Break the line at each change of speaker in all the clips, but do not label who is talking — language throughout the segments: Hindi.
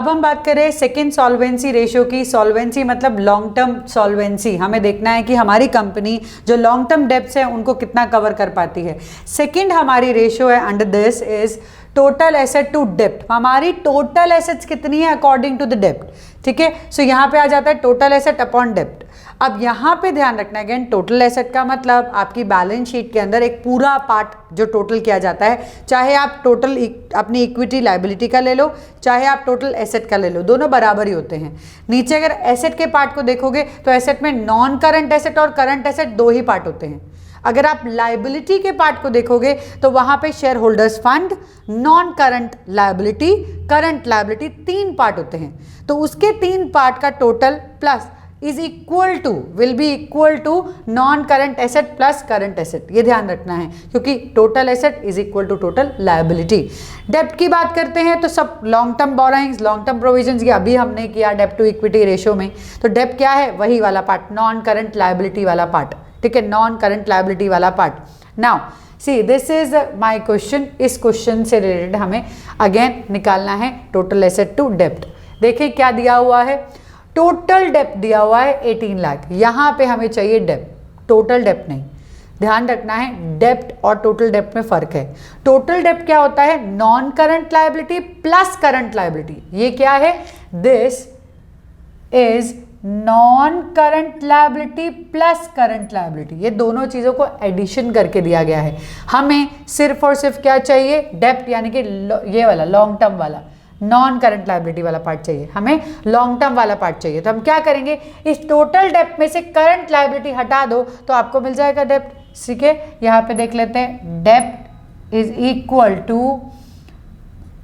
अब हम बात करें सेकेंड सॉल्वेंसी रेशियो की। सॉल्वेंसी मतलब लॉन्ग टर्म सॉल्वेंसी, हमें देखना है कि हमारी कंपनी जो लॉन्ग टर्म डेब्ट्स है उनको कितना कवर कर पाती है। सेकेंड हमारी रेशियो है under this is total asset to डेब्ट। हमारी टोटल एसेट्स कितनी है अकॉर्डिंग टू द डेब्ट, ठीक है। सो यहाँ पे आ जाता है टोटल एसेट अपॉन डेब्ट। अब यहाँ पे ध्यान रखना है, अगेन टोटल एसेट का मतलब आपकी बैलेंस शीट के अंदर एक पूरा पार्ट जो टोटल किया जाता है, चाहे आप टोटल अपनी इक्विटी लायबिलिटी का ले लो, चाहे आप टोटल एसेट का ले लो, दोनों बराबर ही होते हैं। नीचे अगर एसेट के पार्ट को देखोगे तो एसेट में नॉन करंट एसेट और करंट एसेट दो ही पार्ट होते हैं। अगर आप लायबिलिटी के पार्ट को देखोगे तो वहां पे share holders fund, non current liability, current liability, तीन पार्ट होते हैं। तो उसके तीन पार्ट का total plus is equal to, will be equal to non current asset plus current asset. ये ध्यान रखना है क्योंकि total asset is equal to total liability. डेब्ट की बात करते हैं तो सब long term borrowings, long term provisions, ये अभी हमने किया डेब्ट टू इक्विटी रेशियो में। तो डेब्ट क्या है, वही वाला पार्ट, नॉन करंट लायबिलिटी वाला पार्ट, ठीक है, नॉन करंट लायबिलिटी वाला part. Now see this is my question. इस क्वेश्चन से रिलेटेड हमें अगेन निकालना है टोटल एसेट टू डेब्ट। देखिए क्या दिया हुआ है, टोटल डेब्ट दिया हुआ है 18 लाख। यहाँ पे हमें चाहिए डेब्ट, टोटल डेब्ट नहीं। ध्यान रखना है डेब्ट और टोटल डेब्ट में फर्क है। टोटल डेब्ट क्या होता है, non current liability plus current liability. ये क्या है, this is non current liability plus current liability. ये दोनों चीजों को एडिशन करके दिया गया है। हमें सिर्फ और सिर्फ क्या चाहिए, डेब्ट यानी कि ये वाला लॉन्ग टर्म वाला, नॉन करंट लायबिलिटी वाला पार्ट चाहिए, हमें लॉन्ग टर्म वाला पार्ट चाहिए। तो हम क्या करेंगे, इस टोटल डेब्ट में से करंट लायबिलिटी हटा दो तो आपको मिल जाएगा डेब्ट। ठीक है, यहाँ पे देख लेते हैं, डेब्ट इज इक्वल टू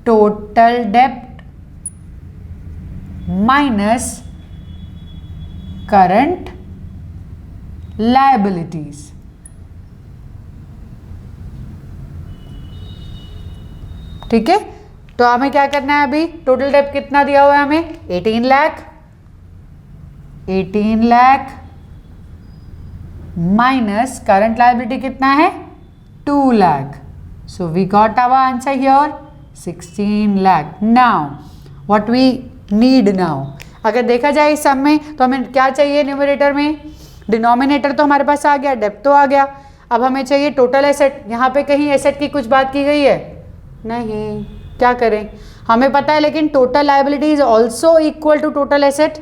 टोटल डेब्ट माइनस करंट लायबिलिटीज। ठीक है, तो हमें क्या करना है, अभी टोटल डेब्ट कितना दिया हुआ है हमें, 18 lakh. 18 lakh minus current liability कितना है, 2 lakh. So we got our answer here 16 lakh. Now what we need now, अगर देखा जाए इस सब में तो हमें क्या चाहिए, न्यूमरेटर में, डिनोमिनेटर तो हमारे पास आ गया, डेब्ट तो आ गया। अब हमें चाहिए टोटल एसेट। यहाँ पे कहीं एसेट की कुछ बात की गई है नहीं, क्या करें, हमें पता है, लेकिन total liability is also equal to total asset.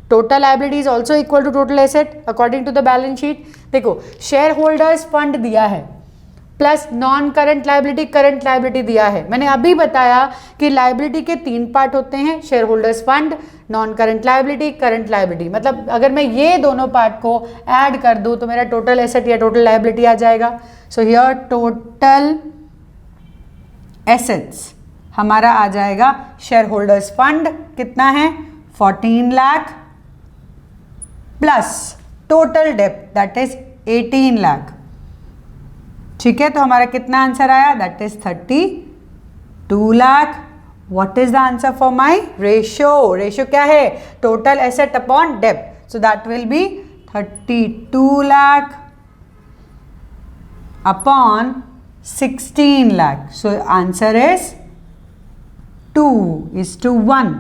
Total liability is also equal to total asset according to the balance sheet. देखो शेयर होल्डर्स फंड दिया है plus non current liability, current liability दिया है। मैंने अभी बताया कि लायबिलिटी के 3 पार्ट होते हैं, share holders fund, non current liability, current liability. मतलब अगर मैं ये दोनों पार्ट को ऐड कर दूं तो मेरा टोटल एसेट या टोटल लायबिलिटी आ जाएगा। सो हियर टोटल एसेट्स हमारा आ जाएगा, शेयर होल्डर्स फंड कितना है 14 लाख प्लस टोटल डेब्ट दैट इज 18 लाख। ठीक है, तो हमारा कितना आंसर आया, that is 32 lakh. What is the answer for my ratio, ratio क्या है, टोटल एसेट अपॉन डेब्ट। So that will be 32 lakh upon 16 lakh. So answer is 2:1।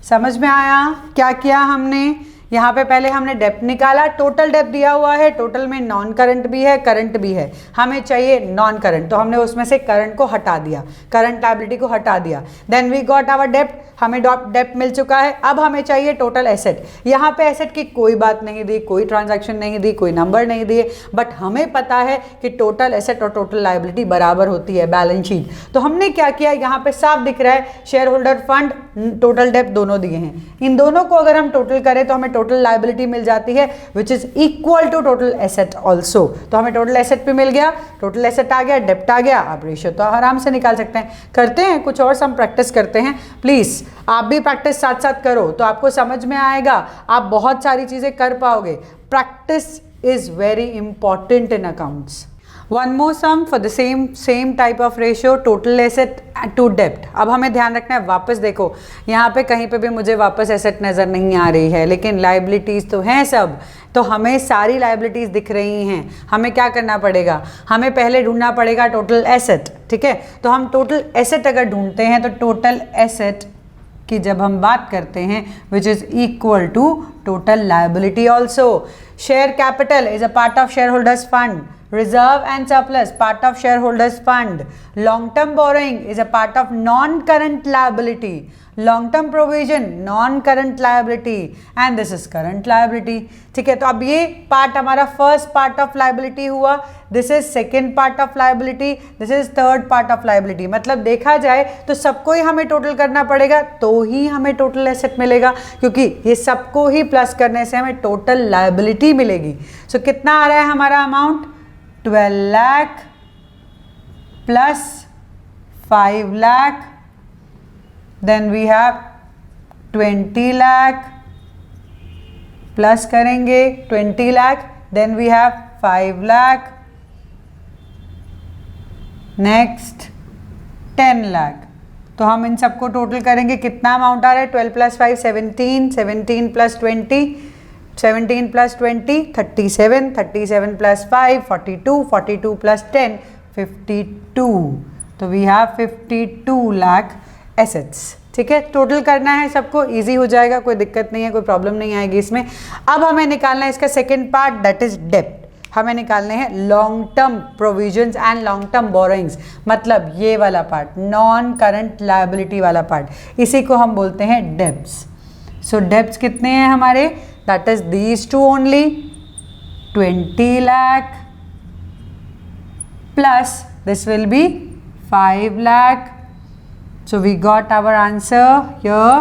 समझ में आया क्या किया हमने, यहाँ पे पहले हमने डेब्ट निकाला, टोटल डेब्ट दिया हुआ है, टोटल में नॉन करंट भी है, करंट भी है, हमें चाहिए नॉन करंट, तो हमने उसमें से करंट को हटा दिया, करंट लायबिलिटी को हटा दिया। देन वी गॉट आवर डेब्ट, हमें डेब्ट मिल चुका है। अब हमें चाहिए टोटल एसेट। यहाँ पे एसेट की कोई बात नहीं दी, कोई ट्रांजैक्शन नहीं दी, कोई नंबर नहीं दिए, बट हमें पता है कि टोटल एसेट और टोटल लायबिलिटी बराबर होती है बैलेंस शीट। तो हमने क्या किया, यहाँ पे साफ दिख रहा है शेयर होल्डर फंड, टोटल डेब्ट दोनों दिए हैं, इन दोनों को अगर हम टोटल करें तो हमें टोटल लायबिलिटी मिल जाती है which is equal to total asset also. तो हमें टोटल एसेट भी मिल गया, टोटल एसेट आ गया, डेब्ट आ गया। अब रेशियो तो आराम से निकाल सकते हैं। करते हैं कुछ और सम प्रैक्टिस करते हैं, प्लीज आप भी प्रैक्टिस साथ साथ करो तो आपको समझ में आएगा, आप बहुत सारी चीजें कर पाओगे। Practice is very important in accounts. One more sum for the same type of ratio, total asset to डेब्ट। अब हमें ध्यान रखना है, वापस देखो यहाँ पे कहीं पे भी मुझे वापस एसेट नज़र नहीं आ रही है, लेकिन लायबिलिटीज़ तो हैं सब, तो हमें सारी लायबिलिटीज़ दिख रही हैं। हमें क्या करना पड़ेगा, हमें पहले ढूंढना पड़ेगा टोटल एसेट। ठीक है, तो हम टोटल एसेट अगर ढूंढते हैं तो टोटल एसेट कि जब हम बात करते हैं which is equal to total liability also. Share capital is a part of share holders fund, reserve and surplus part of shareholders fund, long term borrowing is a part of non current liability, long term provision non current liability and this is current liability। ठीक है, तो अब ये पार्ट हमारा फर्स्ट पार्ट ऑफ लाइबिलिटी हुआ, this is second part of liability, this is third part of liability. मतलब देखा जाए तो सबको ही हमें टोटल करना पड़ेगा तो ही हमें टोटल एसेट मिलेगा, क्योंकि ये सबको ही प्लस करने से हमें टोटल लाइबिलिटी मिलेगी। सो कितना आ रहा है हमारा amount, 12 lakh plus 5 lakh, then we have 20 lakh plus करेंगे 20 lakh, then we have 5 lakh, next 10 lakh। तो हम इन सबको टोटल करेंगे, कितना अमाउंट आ रहा है, 12 plus 5 17, 17 plus 20 17 plus 20 37, 37 plus 5 42, 42 plus 10 52। तो वी हैव 52 लाख एसेट्स। ठीक है, टोटल करना है सबको, इजी हो जाएगा, कोई दिक्कत नहीं है, कोई प्रॉब्लम नहीं आएगी इसमें। अब हमें निकालना है इसका सेकेंड पार्ट, दैट इज डेप्ट। हमें निकालने हैं long term provisions and long term borrowings, मतलब ये वाला पार्ट, नॉन करंट लायबिलिटी वाला पार्ट, इसी को हम बोलते हैं डेब्ट्स। सो डेब्ट्स कितने हैं हमारे, that is these two only, 20 lakh plus this will be 5 lakh। So we got our answer here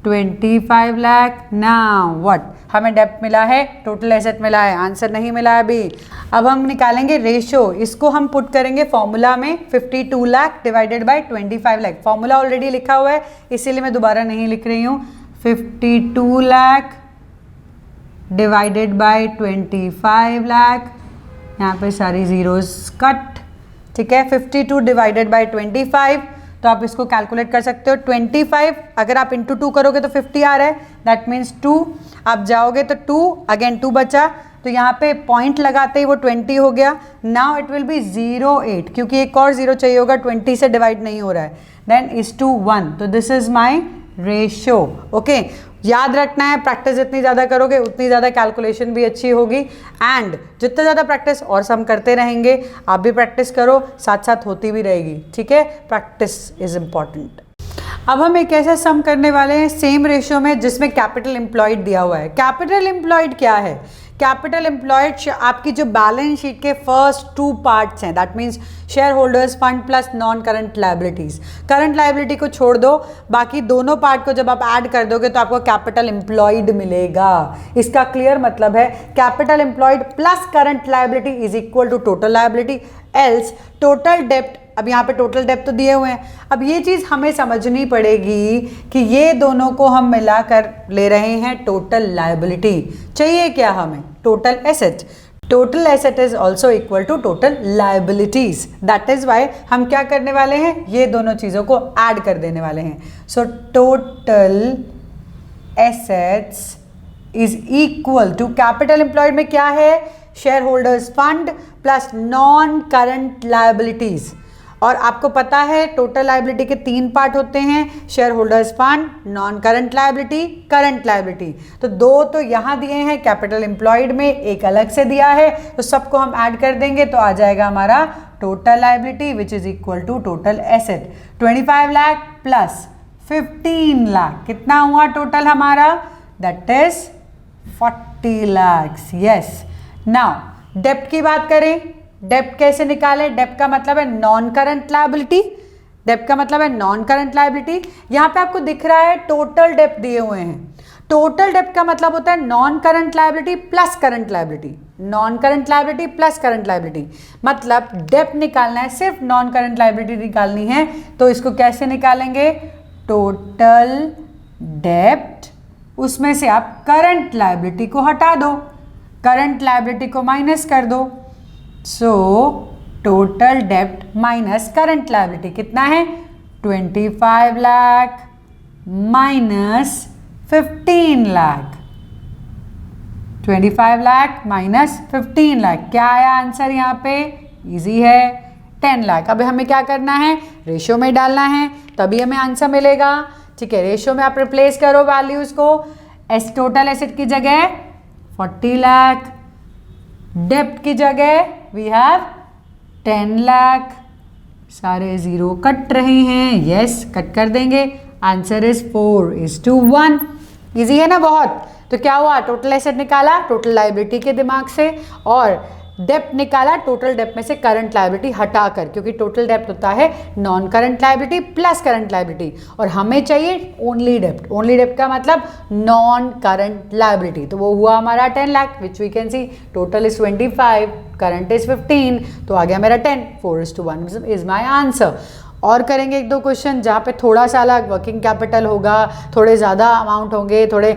25 lakh। now what, हमें डेप्ट मिला है, टोटल एसेट मिला है, आंसर नहीं मिला है अभी। अब हम निकालेंगे रेशो, इसको हम पुट करेंगे फॉर्मूला में, 52 lakh divided by 25 lakh. Formula already लिखा हुआ है इसीलिए मैं दोबारा नहीं लिख रही हूँ। 52 लाख डिवाइडेड बाय 25 लाख, यहाँ पे सारी जीरोस कट। ठीक है, 52 डिवाइडेड बाय 25, तो आप इसको कैलकुलेट कर सकते हो। 25 अगर आप इंटू 2 करोगे तो 50 आ रहा है, दैट मीन्स 2। आप जाओगे तो 2 अगेन 2 बचा, तो यहाँ पे पॉइंट लगाते ही वो 20 हो गया। नाउ इट विल बी 08, क्योंकि एक और जीरो चाहिए होगा, 20 से डिवाइड नहीं हो रहा है, देन इज टू 1। तो this is my ratio. Okay, याद रखना है, प्रैक्टिस जितनी ज़्यादा करोगे उतनी ज़्यादा कैलकुलेशन भी अच्छी होगी, एंड जितना ज़्यादा प्रैक्टिस और सम करते रहेंगे, आप भी प्रैक्टिस करो, साथ साथ होती भी रहेगी। ठीक है, प्रैक्टिस इज इम्पॉर्टेंट। अब हम एक ऐसा सम करने वाले हैं सेम रेशियो में जिसमें कैपिटल एम्प्लॉयड दिया हुआ है। कैपिटल एम्प्लॉयड क्या है, कैपिटल एम्प्लॉयड आपकी जो बैलेंस शीट के फर्स्ट 2 पार्ट्स हैं, that means share holders fund plus non current liabilities. Current liability को छोड़ दो, बाकी दोनों पार्ट को जब आप ऐड कर दोगे तो आपको कैपिटल एम्प्लॉयड मिलेगा। इसका क्लियर मतलब है capital employed plus current liability is equal to total liability, else total डेप्ट। अब यहाँ पे टोटल डेप्ट तो दिए हुए हैं, अब ये चीज़ हमें समझनी पड़ेगी कि ये दोनों को हम मिलाकर ले रहे हैं टोटल लायबिलिटी। चाहिए क्या हमें, total asset. Total asset is also equal to total liabilities, that is why हम क्या करने वाले हैं, ये दोनों चीज़ों को ऐड कर देने वाले हैं। So total assets is equal to capital employed में क्या है, share holders fund plus non current liabilities. और आपको पता है टोटल लायबिलिटी के 3 पार्ट होते हैं, share holders fund, non current liability, current liability. तो 2 तो यहाँ दिए हैं कैपिटल एम्प्लॉयड में, एक अलग से दिया है, तो सबको हम ऐड कर देंगे तो आ जाएगा हमारा total liability which is equal to total asset. 25 lakh plus 15 lakh, कितना हुआ टोटल हमारा, that is 40 lakhs। Yes, now डेप्ट की बात करें, डेप्ट कैसे निकालें, डेप्ट का मतलब है नॉन करंट लायबिलिटी, डेप्ट का मतलब है नॉन करंट लायबिलिटी। यहाँ पे आपको दिख रहा है टोटल डेप्ट दिए हुए हैं, टोटल डेप्ट का मतलब होता है non current liability plus current liability, non current liability plus current liability. मतलब डेप्ट निकालना है, सिर्फ नॉन करंट लायबिलिटी निकालनी है, तो इसको कैसे निकालेंगे, टोटल डेप्ट, उसमें से आप करंट लायबिलिटी को हटा दो, करंट लायबिलिटी को माइनस कर दो। सो टोटल डेप्ट माइनस करंट लायबिलिटी कितना है, 25 लाख माइनस 15 लाख, 25 लाख माइनस 15 लाख, क्या आया आंसर यहाँ पे, इजी है, 10 लाख। अब हमें क्या करना है, रेशियो में डालना है, तभी हमें आंसर मिलेगा। ठीक है, रेशियो में आप रिप्लेस करो वैल्यूज को, एस टोटल एसेट की जगह 40 लाख, डेप्ट की जगह वी हैव 10 लाख, सारे जीरो कट रहे हैं, यस कट कर देंगे, आंसर इज 4:1। इजी है ना बहुत। तो क्या हुआ, टोटल एसेट निकाला टोटल लाइबिलिटी के दिमाग से, और डेप्ट निकाला टोटल डेप्ट में से करंट लाइबिलिटी हटाकर, क्योंकि टोटल डेप्ट होता है non current liability plus current liability, और हमें चाहिए ओनली डेप्ट। ओनली डेप्ट का मतलब नॉन करंट लाइबिलिटी, तो वो हुआ हमारा 10 lakh, which we can see total is 25, current is 15, तो आ गया मेरा 10, 4:1 इज माई आंसर। और करेंगे एक दो क्वेश्चन जहाँ पे थोड़ा सा अलग वर्किंग कैपिटल होगा, थोड़े ज़्यादा अमाउंट होंगे, थोड़े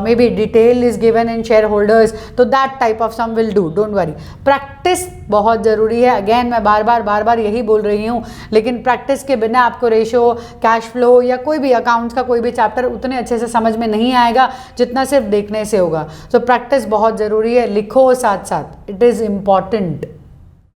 maybe detail is given in share holders, तो that type of sum will do, don't worry. Practice बहुत ज़रूरी है, अगेन मैं बार बार यही बोल रही हूँ, लेकिन प्रैक्टिस के बिना आपको रेशो, कैश फ्लो या कोई भी अकाउंट्स का कोई भी चैप्टर उतने अच्छे से समझ में नहीं आएगा जितना सिर्फ देखने से होगा। तो प्रैक्टिस बहुत ज़रूरी है, लिखो साथ साथ, इट इज़ इम्पॉर्टेंट।